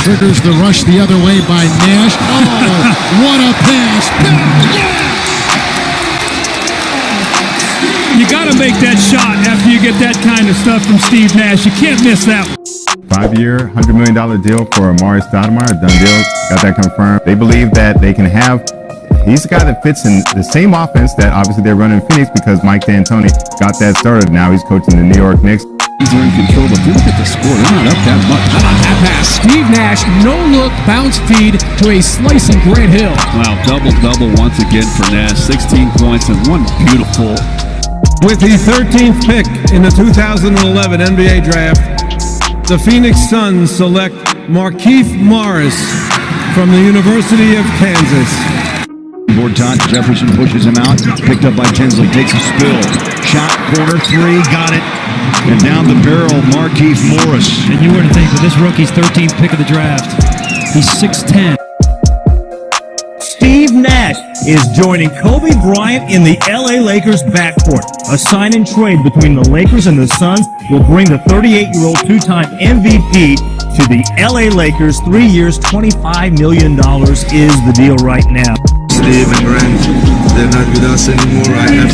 Triggers the rush the other way by Nash. Oh, what a pass. You got to make that shot after you get that kind of stuff from Steve Nash. You can't miss that. 5-year, $100 million deal for Amari Stoudemire. Done deal. Got that confirmed. They believe that they can have. He's the guy that fits in the same offense that obviously they're running in Phoenix because Mike D'Antoni got that started. Now he's coaching the New York Knicks. They're in control, but if you look at the score, they're not up that much. How about that pass? Steve Nash, no-look bounce feed to a slicing Grant Hill. Wow, double-double once again for Nash. 16 points and one beautiful. With the 13th pick in the 2011 NBA Draft, the Phoenix Suns select Markieff Morris from the University of Kansas. Board top, Jefferson pushes him out, picked up by Tinsley, takes a spill. Shot, corner three, got it. And down the barrel, Markieff Morris. And you were to think with this rookie's 13th pick of the draft, he's 6'10". Steve Nash is joining Kobe Bryant in the LA Lakers backcourt. A sign and trade between the Lakers and the Suns will bring the 38-year-old two-time MVP to the LA Lakers. 3 years, $25 million is the deal right now. Steve and Grant, they're not with us anymore. I have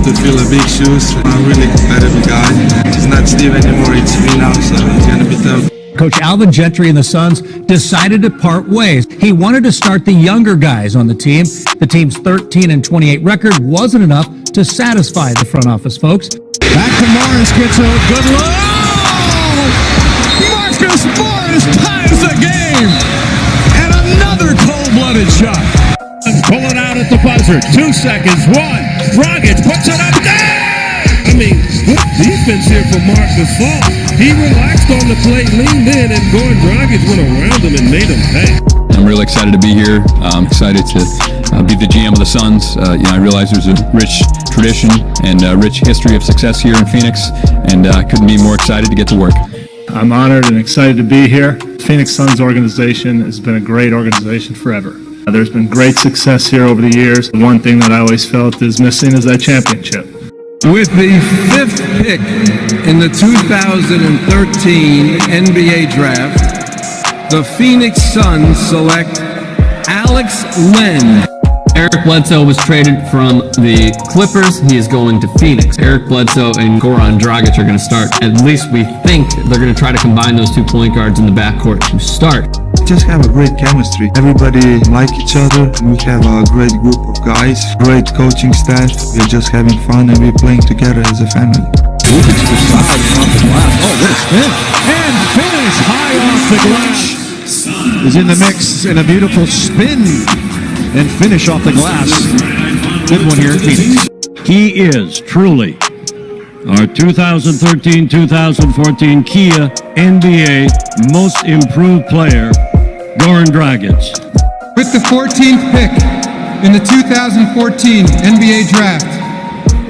to fill a big shoes. I'm a really competitive guy. It's not Steve anymore, it's me now, so it's going to be tough. Coach Alvin Gentry and the Suns decided to part ways. He wanted to start the younger guys on the team. The team's 13-28 record wasn't enough to satisfy the front office folks. Back to Morris, gets a good look. Marcus Morris ties the game. And another cold-blooded shot. Pull it out at the buzzer. 2 seconds. One. Dragic puts it up there. I mean, good defense here for Marc Gasol. He relaxed on the plate, leaned in, and Goran Dragic went around him and made him pay. I'm really excited to be here. I'm excited to be the GM of the Suns. I realize there's a rich tradition and a rich history of success here in Phoenix, and I couldn't be more excited to get to work. I'm honored and excited to be here. Phoenix Suns organization has been a great organization forever. There's been great success here over the years. One thing that I always felt is missing is that championship. With the 5th pick in the 2013 NBA Draft, the Phoenix Suns select Alex Len. Eric Bledsoe was traded from the Clippers. He is going to Phoenix. Eric Bledsoe and Goran Dragic are going to start. At least we think they're going to try to combine those two point guards in the backcourt to start. Just have a great chemistry. Everybody like each other. We have a great group of guys, great coaching staff. We're just having fun and we're playing together as a family. Moving to the side and off the glass. Oh, what a spin. And finish high off the glass. Is in the mix in a beautiful spin and finish off the glass. Good one here in Phoenix. He is truly our 2013-2014 Kia NBA Most Improved Player, Goran Dragic. With the 14th pick in the 2014 NBA Draft,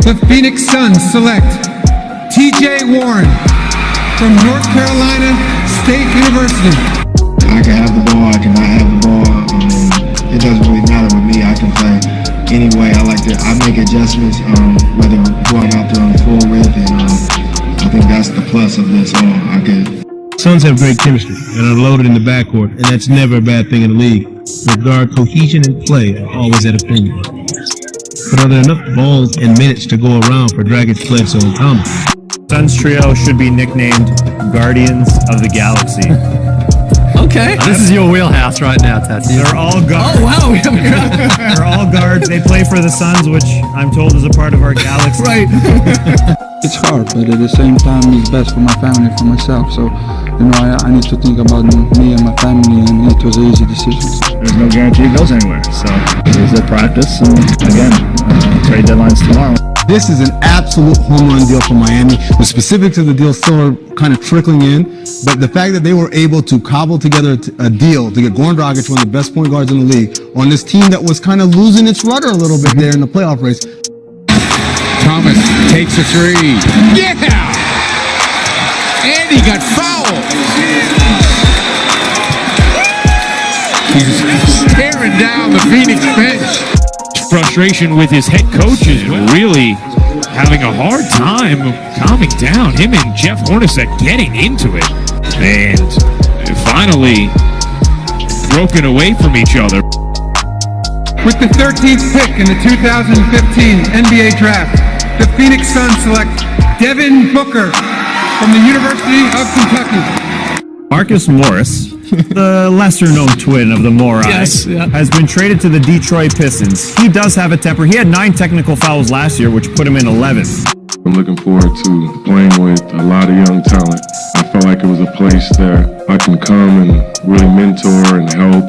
the Phoenix Suns select T.J. Warren from North Carolina State University. I can have the ball, I cannot have the ball. It doesn't really matter with me. I can play anyway. I make adjustments, whether I'm going out there on the full width, and I think that's the plus of this. I get Suns have great chemistry and are loaded in the backcourt, and that's never a bad thing in the league. Regard cohesion and play are always at a premium. But are there enough balls and minutes to go around for Dragic, Bledsoe, and Thomas? Suns trio should be nicknamed Guardians of the Galaxy. Okay. This is your wheelhouse right now, Tati. They're all guards. Oh, wow. They're all guards. They play for the Suns, which I'm told is a part of our galaxy. Right. it's hard, but at the same time, it's best for my family, for myself. So, I need to think about me and my family, and it was an easy decision. There's no guarantee it goes anywhere. So it's a practice, and again, trade deadline's tomorrow. This is an absolute home run deal for Miami. The specifics of the deal still are kind of trickling in, but the fact that they were able to cobble together a deal to get Goran Dragic, one of the best point guards in the league, on this team that was kind of losing its rudder a little bit there in the playoff race. Thomas takes a three. Yeah! And he got fouled. He's staring down the Phoenix bench. Frustration with his head coach is really having a hard time calming down. Him and Jeff Hornacek getting into it. And finally, broken away from each other. With the 13th pick in the 2015 NBA Draft, the Phoenix Suns select Devin Booker from the University of Kentucky. Marcus Morris, the lesser-known twin of the Morai, has been traded to the Detroit Pistons. He does have a temper. He had 9 technical fouls last year, which put him in 11th. I'm looking forward to playing with a lot of young talent. I felt like it was a place that I can come and really mentor and help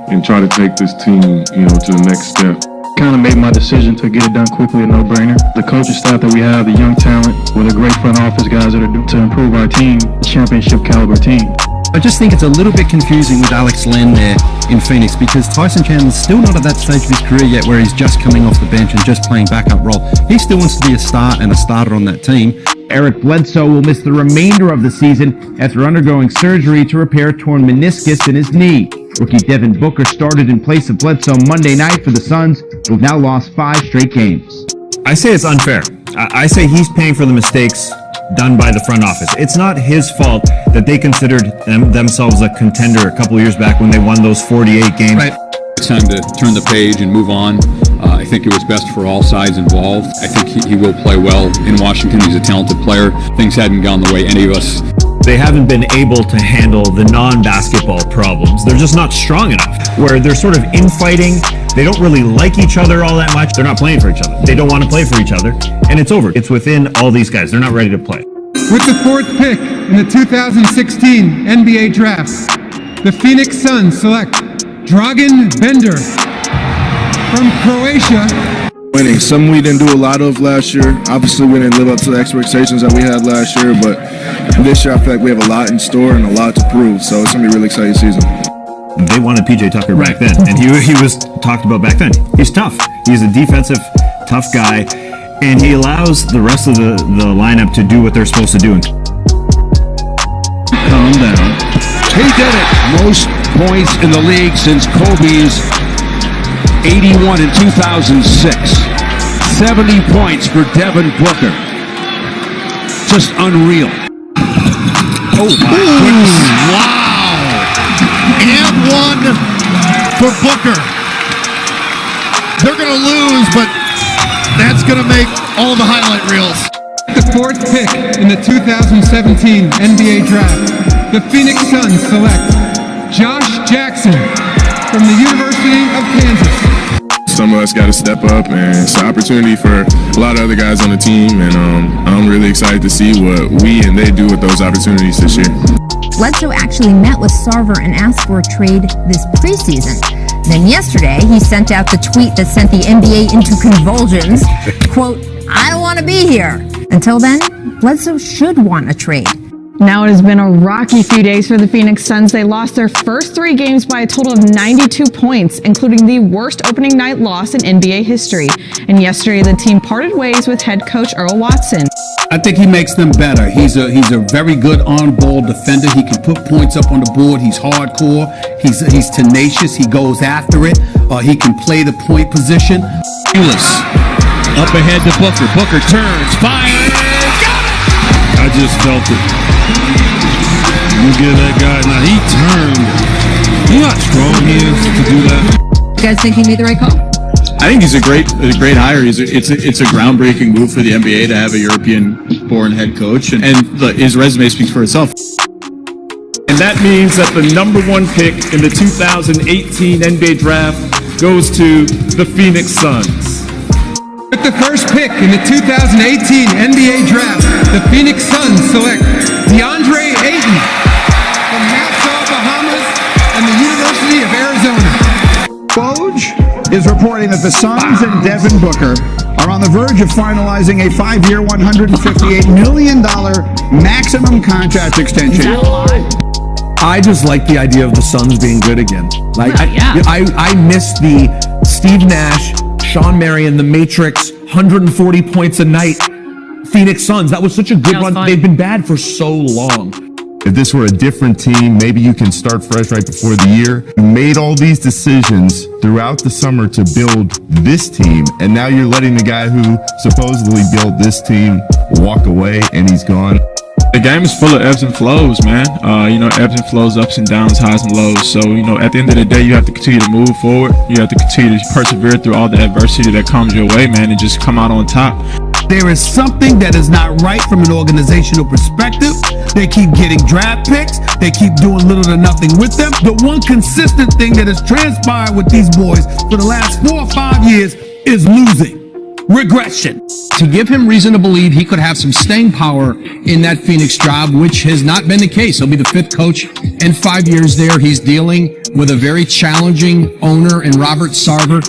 and try to take this team, to the next step. Kind of made my decision to get it done quickly, a no-brainer. The coaching staff that we have, the young talent, with a great front office guys that are to improve our team, championship caliber team. I just think it's a little bit confusing with Alex Len there in Phoenix because Tyson Chandler's still not at that stage of his career yet where he's just coming off the bench and just playing backup role. He still wants to be a star and a starter on that team. Eric Bledsoe will miss the remainder of the season after undergoing surgery to repair torn meniscus in his knee. Rookie Devin Booker started in place of Bledsoe Monday night for the Suns, who have now lost 5 straight games. I say it's unfair. I say he's paying for the mistakes done by the front office. It's not his fault that they considered themselves a contender a couple of years back when they won those 48 games. Right. It's time to turn the page and move on. I think it was best for all sides involved. I think he will play well in Washington. He's a talented player. Things hadn't gone the way any of us. They haven't been able to handle the non-basketball problems. They're just not strong enough. Where they're sort of infighting. They don't really like each other all that much. They're not playing for each other. They don't want to play for each other. And it's over. It's within all these guys. They're not ready to play. With the 4th pick in the 2016 NBA Draft, the Phoenix Suns select Dragan Bender from Croatia. Winning, something we didn't do a lot of last year. Obviously, we didn't live up to the expectations that we had last year, but this year I feel like we have a lot in store and a lot to prove, so it's going to be a really exciting season. They wanted PJ Tucker back then, and he was talked about back then. He's tough. He's a defensive, tough guy, and he allows the rest of the lineup to do what they're supposed to do. Calm down. He did it. Most points in the league since Kobe's 81 in 2006. 70 points for Devin Booker. Just unreal. Oh my goodness. Wow. And one for Booker. They're going to lose, but that's going to make all the highlight reels. The 4th pick in the 2017 NBA Draft, the Phoenix Suns select Josh Jackson from the University of Kansas. Some of us got to step up, and it's an opportunity for a lot of other guys on the team, and I'm really excited to see what we and they do with those opportunities this year. Bledsoe actually met with Sarver and asked for a trade this preseason. Then yesterday, he sent out the tweet that sent the NBA into convulsions. Quote, I don't want to be here. Until then, Bledsoe should want a trade. Now it has been a rocky few days for the Phoenix Suns. They lost their first 3 games by a total of 92 points, including the worst opening night loss in NBA history. And yesterday, the team parted ways with head coach Earl Watson. I think he makes them better. He's a very good on-ball defender. He can put points up on the board. He's hardcore. He's tenacious. He goes after it. He can play the point position. Up ahead to Booker. Booker turns, fires, got it! I just felt it. You give that guy, now he turned. You know how strong he is to do that? You guys think he made the right call? I think he's a great hire. It's a groundbreaking move for the NBA to have a European-born head coach, and his resume speaks for itself. And that means that the number 1 pick in the 2018 NBA Draft goes to the Phoenix Suns. With the 1st pick in the 2018 NBA Draft, the Phoenix Suns select DeAndre Ayton from Nassau, Bahamas, and the University of Arizona. Woj is reporting that the Suns and Devin Booker are on the verge of finalizing a 5-year, $158 million maximum contract extension. I just like the idea of the Suns being good again. I miss the Steve Nash, Sean Marion, The Matrix, 140 points a night. Phoenix Suns, that was such a good run. Fun. They've been bad for so long. If this were a different team, maybe you can start fresh right before the year. You made all these decisions throughout the summer to build this team, and now you're letting the guy who supposedly built this team walk away, and he's gone. The game is full of ebbs and flows, man. Ebbs and flows, ups and downs, highs and lows. So, at the end of the day, you have to continue to move forward. You have to continue to persevere through all the adversity that comes your way, man, and just come out on top. There is something that is not right from an organizational perspective. They keep getting draft picks. They keep doing little to nothing with them. The one consistent thing that has transpired with these boys for the last 4 or 5 years is losing. Regression. To give him reason to believe he could have some staying power in that Phoenix job, which has not been the case. He'll be the 5th coach in 5 years there. He's dealing with a very challenging owner in Robert Sarver.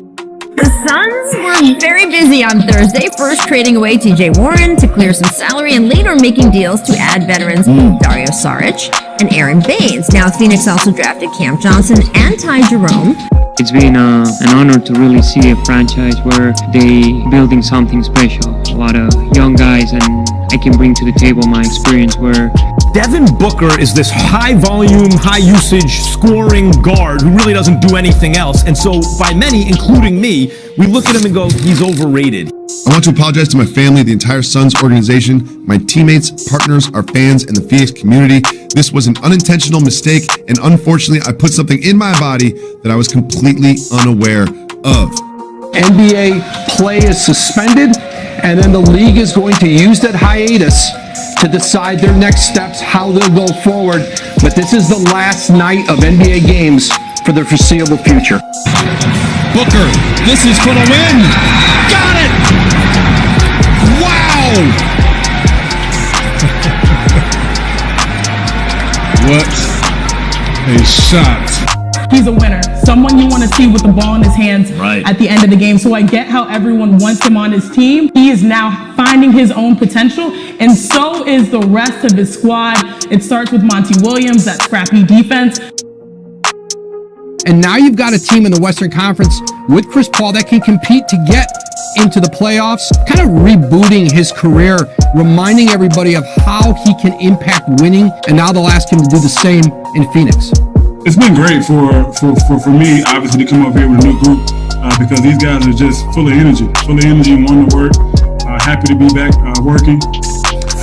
The Suns were very busy on Thursday, first trading away TJ Warren to clear some salary and later making deals to add veterans Dario Saric and Aaron Baines. Now Phoenix also drafted Cam Johnson and Ty Jerome. It's been an honor to really see a franchise where they building something special. A lot of young guys, and I can bring to the table my experience where Devin Booker is this high volume, high usage scoring guard who really doesn't do anything else. And so by many, including me, we look at him and go, he's overrated. I want to apologize to my family, the entire Suns organization, my teammates, partners, our fans, and the Phoenix community. This was an unintentional mistake, and unfortunately, I put something in my body that I was completely unaware of. NBA play is suspended, and then the league is going to use that hiatus to decide their next steps, how they'll go forward. But this is the last night of NBA games for the foreseeable future. Booker, this is for the win. Got it! Wow! What a shot. He's a winner. Someone you want to see with the ball in his hands at the end of the game. So I get how everyone wants him on his team. He is now finding his own potential, and so is the rest of his squad. It starts with Monty Williams, that scrappy defense. And now you've got a team in the Western Conference with Chris Paul that can compete to get into the playoffs, kind of rebooting his career, reminding everybody of how he can impact winning, and now they'll ask him to do the same in Phoenix. It's been great for me, obviously, to come up here with a new group because these guys are just full of energy and wanting to work. Happy to be back working.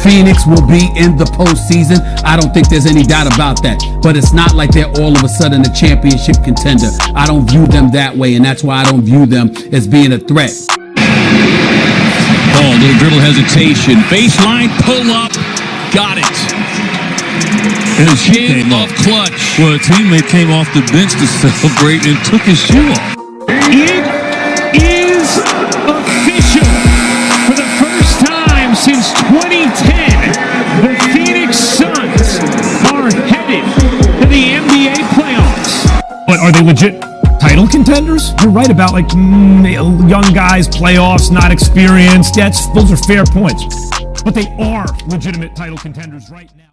Phoenix will be in the postseason. I don't think there's any doubt about that. But it's not like they're all of a sudden a championship contender. I don't view them that way, and that's why I don't view them as being a threat. Ball, little dribble hesitation. Baseline pull up. Got it. His shoe came off clutch. Well, a teammate came off the bench to celebrate and took his shoe off. It is official. For the first time since 2010, the Phoenix Suns are headed to the NBA playoffs. But are they legit title contenders? You're right about young guys, playoffs, not experienced. Those are fair points. But they are legitimate title contenders right now.